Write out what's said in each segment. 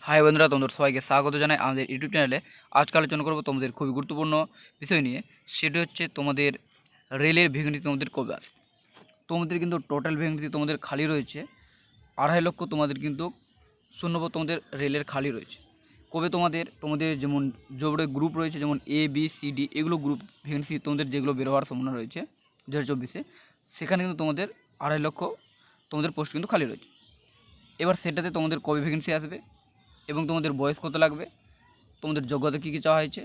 High বন্ধুরা, তোমাদের সবাইকে স্বাগত জানাই আমাদের ইউটিউব চ্যানেলে। আজকে আলোচনা করবো তোমাদের খুবই গুরুত্বপূর্ণ বিষয় নিয়ে। সেটা হচ্ছে তোমাদের রেলের ভ্যাকেন্সি তোমাদের কবে আসে। তোমাদের কিন্তু টোটাল ভ্যাকেন্সি তোমাদের খালি রয়েছে 2.5 লক্ষ। তোমাদের কিন্তু শূন্যপদ তোমাদের রেলের খালি রয়েছে। কবে তোমাদের যেমন জোবড়ে গ্রুপ রয়েছে, যেমন এ বি সি ডি, এগুলো গ্রুপ ভ্যাকেন্সি তোমাদের যেগুলো বের হওয়ার সম্ভাবনা রয়েছে 2024-এ, সেখানে কিন্তু তোমাদের 2.5 লক্ষ তোমাদের পোস্ট কিন্তু খালি রয়েছে। এবার সেটাতে তোমাদের কবে ভ্যাকেন্সি আসবে এবং তোমাদের বয়স কত লাগবে, তোমাদের যোগ্যতা কী কী চাওয়া হয়েছে,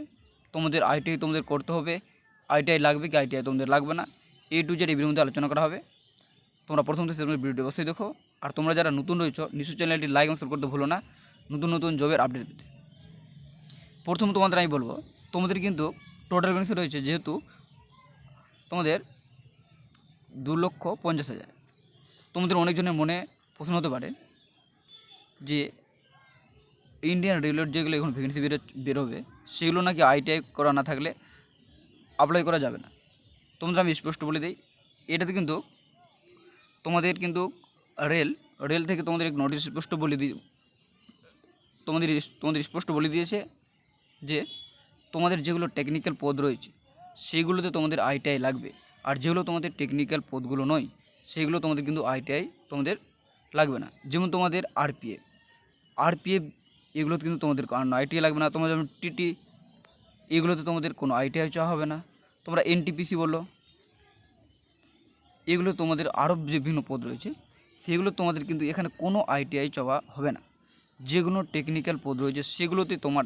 তোমাদের আইটিআই তোমাদের করতে হবে, আইটিআই লাগবে কি আইটিআই তোমাদের লাগবে না, A to Z এই ভিডিওর মধ্যে আলোচনা করা হবে। তোমরা প্রথম থেকে সেরকম ভিডিওটি অবশ্যই দেখো। আর তোমরা যারা নতুন রয়েছো নিশ্চয়ই চ্যানেলটি লাইক এবং শেয়ার করতে ভুলো না, নতুন নতুন জবের আপডেট পেতে। প্রথম তোমাদের আমি বলবো, তোমাদের কিন্তু টোটাল ভ্যাকেন্সি রয়েছে, যেহেতু তোমাদের 2,50,000। তোমাদের অনেকজনের মনে প্রশ্ন হতে পারে যে ইন্ডিয়ান রেলওয়ের যেগুলো এখন ভ্যাকেন্সি বেরোবে, সেগুলো নাকি আইটিআই করা না থাকলে অ্যাপ্লাই করা যাবে না। তোমাদের আমি স্পষ্ট বলে দিই, এটাতে কিন্তু তোমাদের কিন্তু রেল থেকে তোমাদের এক নোটিশ স্পষ্ট বলে তোমাদের স্পষ্ট বলে দিয়েছে যে তোমাদের যেগুলো টেকনিক্যাল পদ রয়েছে সেগুলোতে তোমাদের আইটিআই লাগবে, আর যেগুলো তোমাদের টেকনিক্যাল পদগুলো নয় সেগুলো তোমাদের কিন্তু আইটিআই তোমাদের লাগবে না। যেমন তোমাদের আরপিএফ এগুলোতে কিন্তু তোমাদের আইটিআই লাগবে না। তোমরা যেমন টিটি, এগুলোতে তোমাদের কোনো আইটিআই চাওয়া হবে না। তোমরা এনটিপিসি বলো, এগুলো তোমাদের আরও যে বিভিন্ন পদ রয়েছে সেগুলো তোমাদের কিন্তু এখানে কোনো আইটিআই চাওয়া হবে না। যেগুলো টেকনিক্যাল পদ রয়েছে সেগুলোতে তোমার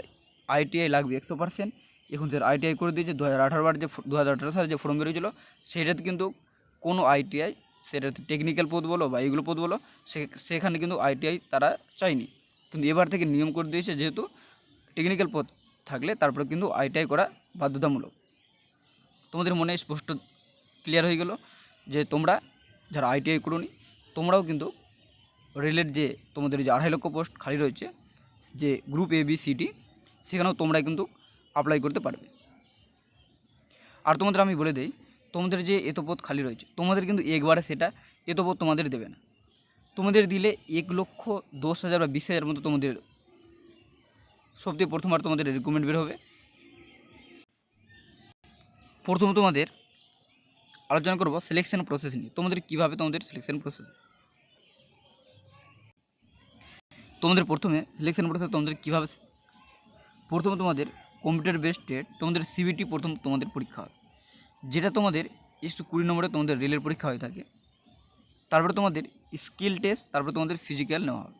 আইটিআই লাগবে 100%। এখন স্যার আইটিআই করে দিয়েছে 2018 সালে যে ফর্ম বেরিয়েছিলো, সেটাতে কিন্তু কোনো আইটিআই, সেটাতে টেকনিক্যাল পদ বলো বা এইগুলো পদ বলো, সেখানে কিন্তু আইটিআই তারা চায়নি। কিন্তু এবার থেকে নিয়ম করে দিয়েছে, যেহেতু টেকনিক্যাল পদ থাকলে তারপরে কিন্তু আইটিআই করা বাধ্যতামূলক। তোমাদের মনে স্পষ্ট ক্লিয়ার হয়ে গেল যে তোমরা যারা আইটিআই করোনি তোমরাও কিন্তু রেলের যে তোমাদের যে 2.5 লক্ষ পোস্ট খালি রয়েছে, যে group A B C D, সেখানেও তোমরা কিন্তু অ্যাপ্লাই করতে পারবে। আর তোমাদের আমি বলে দিই, তোমাদের যে এত পদ খালি রয়েছে তোমাদের কিন্তু একবারে সেটা এত পদ তোমাদের দেবে না। তোমাদের দিলে 1,10,000 বা 20,000 মতো তোমাদের সবথেকে প্রথমবার তোমাদের রিক্রুটমেন্ট বের হবে। প্রথম তোমাদের আলোচনা করবো সিলেকশন প্রসেস নিয়ে। তোমাদের কীভাবে তোমাদের সিলেকশন প্রসেস, তোমাদের প্রথমে সিলেকশন প্রসেস তোমাদের কীভাবে, প্রথমে তোমাদের কম্পিউটার বেসড টেস্ট, তোমাদের সিবিটি প্রথম তোমাদের পরীক্ষা হবে, যেটা তোমাদের 20 নম্বরে তোমাদের রেলের পরীক্ষা হয়ে থাকে। তারপরে তোমাদের স্কিল টেস্ট, তারপরে তোমাদের ফিজিক্যাল নেওয়া হবে,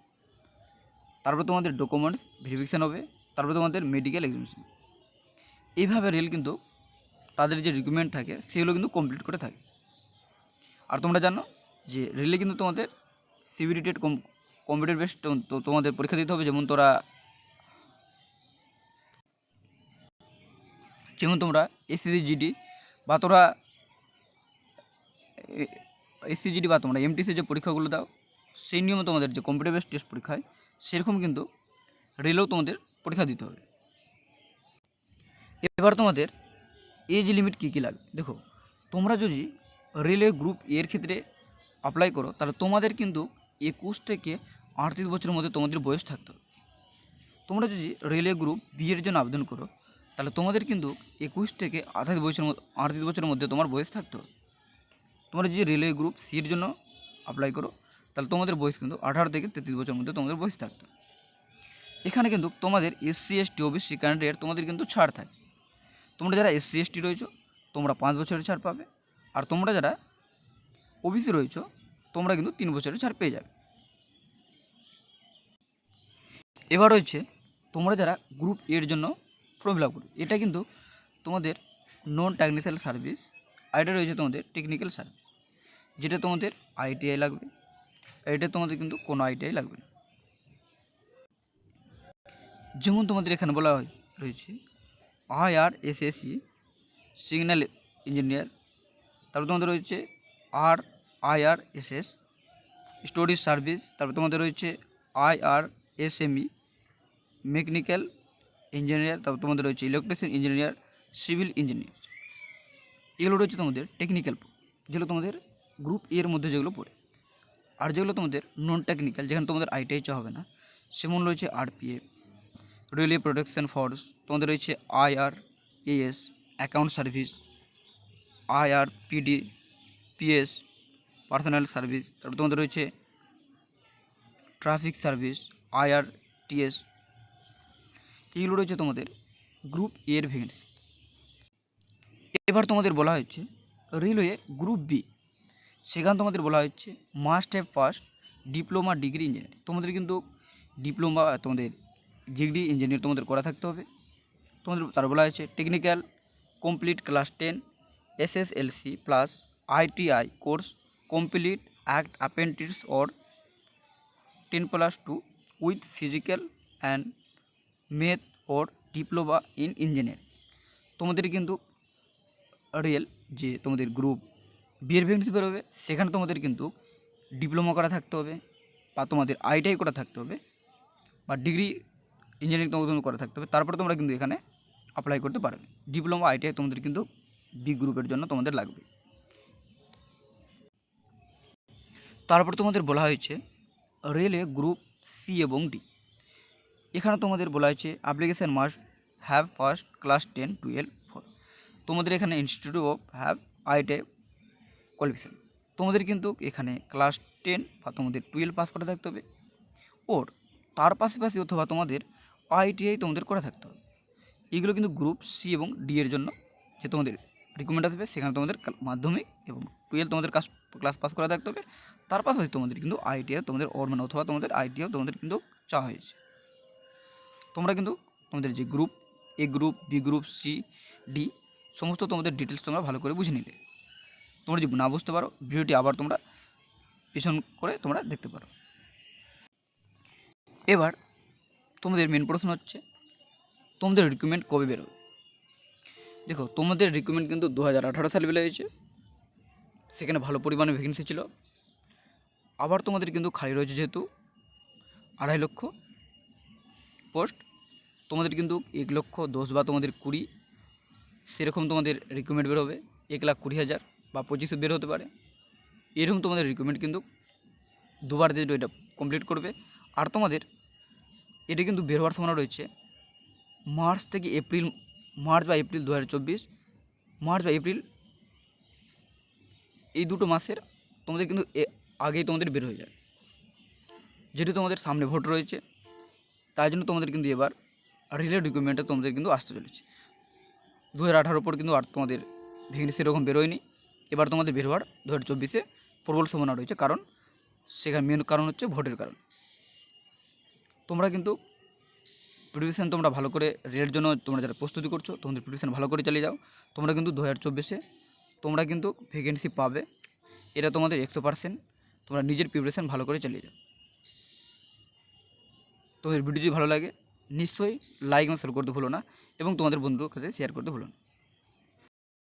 তারপরে তোমাদের ডকুমেন্টস ভেরিফিকেশান হবে, তারপরে তোমাদের মেডিকেল এক্সামিনেশন। এইভাবে রেল কিন্তু তাদের যে রিক্রুটমেন্ট থাকে সেগুলো কিন্তু কমপ্লিট করে থাকে। আর তোমরা জানো যে রেলে কিন্তু তোমাদের সিবিটি টেট কম্পিউটার বেসড তোমাদের পরীক্ষা দিতে হবে। যেমন তোমরা এসসিজিডি বা তোমরা এমটিসি যে পরীক্ষাগুলো দাও, সেই নিয়মে তোমাদের যে কম্পিউটার বেসড টেস্ট পরীক্ষা হয়, সেরকম কিন্তু রেলেও তোমাদের পরীক্ষা দিতে হবে। এবার তোমাদের এজ লিমিট কী কী লাগবে দেখো। তোমরা যদি রেলে গ্রুপ এর ক্ষেত্রে অ্যাপ্লাই করো তাহলে তোমাদের কিন্তু 21 থেকে 38 বছরের মধ্যে তোমাদের বয়স থাকতে হবে। তোমরা যদি রেলে গ্রুপ বি এর জন্য আবেদন করো তাহলে তোমাদের কিন্তু 21 থেকে 38 বছরের মধ্যে তোমার বয়স থাকতে হবে। তোমরা যদি রেলওয়ে গ্রুপ সি এর জন্য অ্যাপ্লাই করো তাহলে তোমাদের বয়স কিন্তু 18 থেকে 33 বছরের মধ্যে তোমাদের বয়স থাকতে হবে। এখানে কিন্তু তোমাদের SC ST OBC ক্যান্ডিডেট তোমাদের কিন্তু ছাড় থাকে। তোমরা যারা SC ST রয়েছো তোমরা 5 বছরের ছাড় পাবে, আর তোমরা যারা ওবিসি রয়েছো তোমরা কিন্তু 3 বছরের ছাড় পেয়ে যাবে। এবার রয়েছে তোমরা যারা গ্রুপ এর জন্য ফর্ম ফিল আপ করবে, এটা কিন্তু তোমাদের নন টেকনিক্যাল সার্ভিস, আর এটা রয়েছে তোমাদের টেকনিক্যাল সার্ভিস, যেটা তোমাদের আইটিআই লাগবে। এটা তোমাদের কিন্তু কোনো আইটিআই লাগবে না। যেমন তোমাদের এখানে বলা রয়েছে IRSSE সিগন্যাল ইঞ্জিনিয়ার, তারপর তোমাদের রয়েছে RIRSS স্টোরেজ সার্ভিস, তারপর তোমাদের রয়েছে IRSME মেকানিক্যাল ইঞ্জিনিয়ার, তারপর তোমাদের রয়েছে ইলেকট্রিশিয়ান ইঞ্জিনিয়ার, সিভিল ইঞ্জিনিয়ার। এগুলো রয়েছে তোমাদের টেকনিক্যাল, যেগুলো তোমাদের গ্রুপ এর মধ্যে যেগুলো পড়ে। আর যেগুলো তোমাদের নন টেকনিক্যাল, যেখানে তোমাদের আইটিআই চাওয়া হবে না, যেমন রয়েছে আরপিএফ, রেলওয়ে প্রোটেকশন ফোর্স, তোমাদের রয়েছে IRAS, account service, IRPD, PS, personal service, তারপর তোমাদের রয়েছে ট্রাফিক সার্ভিস, আইআরটিএস। এইগুলো রয়েছে তোমাদের গ্রুপ এর ভ্যাকেন্সি। এবার তোমাদের বলা হচ্ছে রেলওয়ে গ্রুপ বি, সেখানে তোমাদের বলা হচ্ছে must have pass diploma degree engineer. তোমাদের কিন্তু ডিপ্লোমা তোমাদের ডিগ্রি ইঞ্জিনিয়ার তোমাদের করা থাকতে হবে। তোমাদের তার বলা হয়েছে technical complete class 10 SSLC plus ITI course complete act apprentice or 10+2 with physical and math or diploma in engineer. তোমাদের কিন্তু রেল যে তোমাদের গ্রুপ বিয়ের ভ্যাকেন্সি বেরোবে, সেখানে তোমাদের কিন্তু ডিপ্লোমা করা থাকতে হবে বা তোমাদের আইটিআই করা থাকতে হবে বা ডিগ্রি ইঞ্জিনিয়ারিং তোমাদের করা থাকতে হবে, তারপরে তোমরা কিন্তু এখানে অ্যাপ্লাই করতে পারবে। ডিপ্লোমা আইটিআই তোমাদের কিন্তু বি গ্রুপের জন্য তোমাদের লাগবে। তারপর তোমাদের বলা হয়েছে রেলে গ্রুপ সি এবং ডি, এখানে তোমাদের বলা হয়েছে application must have first class 10, 12 4। তোমাদের এখানে institute of have ITI qualification. তোমাদের কিন্তু এখানে ক্লাস 10 বা তোমাদের 12 পাস করা থাকতে হবে, ওর তার পাশাপাশি অথবা তোমাদের আইটিআই তোমাদের করা থাকতে হবে। এগুলো কিন্তু গ্রুপ সি এবং ডি এর জন্য যে তোমাদের রিকমেন্ড আসবে, সেখানে তোমাদের মাধ্যমিক এবং 12 তোমাদের ক্লাস পাস করা থাকতে হবে। তার পাশাপাশি তোমাদের কিন্তু আইটিআই তোমাদের মানে অথবা তোমাদের আইটিআই তোমাদের কিন্তু চাওয়া হয়েছে। তোমরা কিন্তু তোমাদের যে group A group B group C D সমস্ত তোমাদের ডিটেলস তোমরা ভালো করে বুঝে নিলে। তোমরা যদি না বুঝতে পারো ভিডিওটি আবার তোমরা পিছন করে তোমরা দেখতে পারো। এবার তোমাদের মেন প্রশ্ন হচ্ছে তোমাদের রিক্রুটমেন্ট কবে বেরোবে। দেখো, তোমাদের রিক্রুটমেন্ট কিন্তু 2018 সালে বের হয়েছে, সেখানে ভালো পরিমাণে ভ্যাকেন্সি ছিল। আবার তোমাদের কিন্তু খালি রয়েছে যেহেতু 2.5 লক্ষ পোস্ট, তোমাদের কিন্তু 1,10,000 বা তোমাদের 20 সেরকম তোমাদের রিক্রুটমেন্ট বের হবে। 1,20,000 বা 25 বের হতে পারে। এরকম তোমাদের রিক্রুটমেন্ট কিন্তু দুবার যেটা এটা কমপ্লিট করবে। আর তোমাদের এটা কিন্তু বের হওয়ার সম্ভাবনা রয়েছে মার্চ বা এপ্রিল 2024, মার্চ বা এপ্রিল এই দুটো মাসের তোমাদের কিন্তু আগেই তোমাদের বের হয়ে যায়। যেহেতু তোমাদের সামনে ভোট রয়েছে, তাই জন্য তোমাদের কিন্তু এবার রিলের রিক্রুটমেন্টে তোমাদের কিন্তু আসতে চলেছে। 2018 পর কিন্তু আর তোমাদের ভ্যাকেন্সি সেরকম বেরোয়নি। এবার তোমাদের বের হওয়ার 2024-এ প্রবল সম্ভাবনা রয়েছে, কারণ সেখানে মেন কারণ হচ্ছে ভোটের কারণ। তোমরা কিন্তু প্রিপারেশান তোমরা ভালো করে রেলের জন্য তোমরা যারা প্রস্তুতি করছো, তোমাদের প্রিপারেশান ভালো করে চালিয়ে যাও। তোমরা কিন্তু 2024-এ তোমরা কিন্তু ভ্যাকেন্সি পাবে, এটা তোমাদের 100%। তোমরা নিজের প্রিপারেশান ভালো করে চালিয়ে যাও। তোমাদের ভিডিও যদি ভালো লাগে নিশ্চয়ই লাইক এবং শেয়ার করতে ভুলো না, এবং তোমাদের বন্ধুদের কাছে শেয়ার করতে ভুলো না।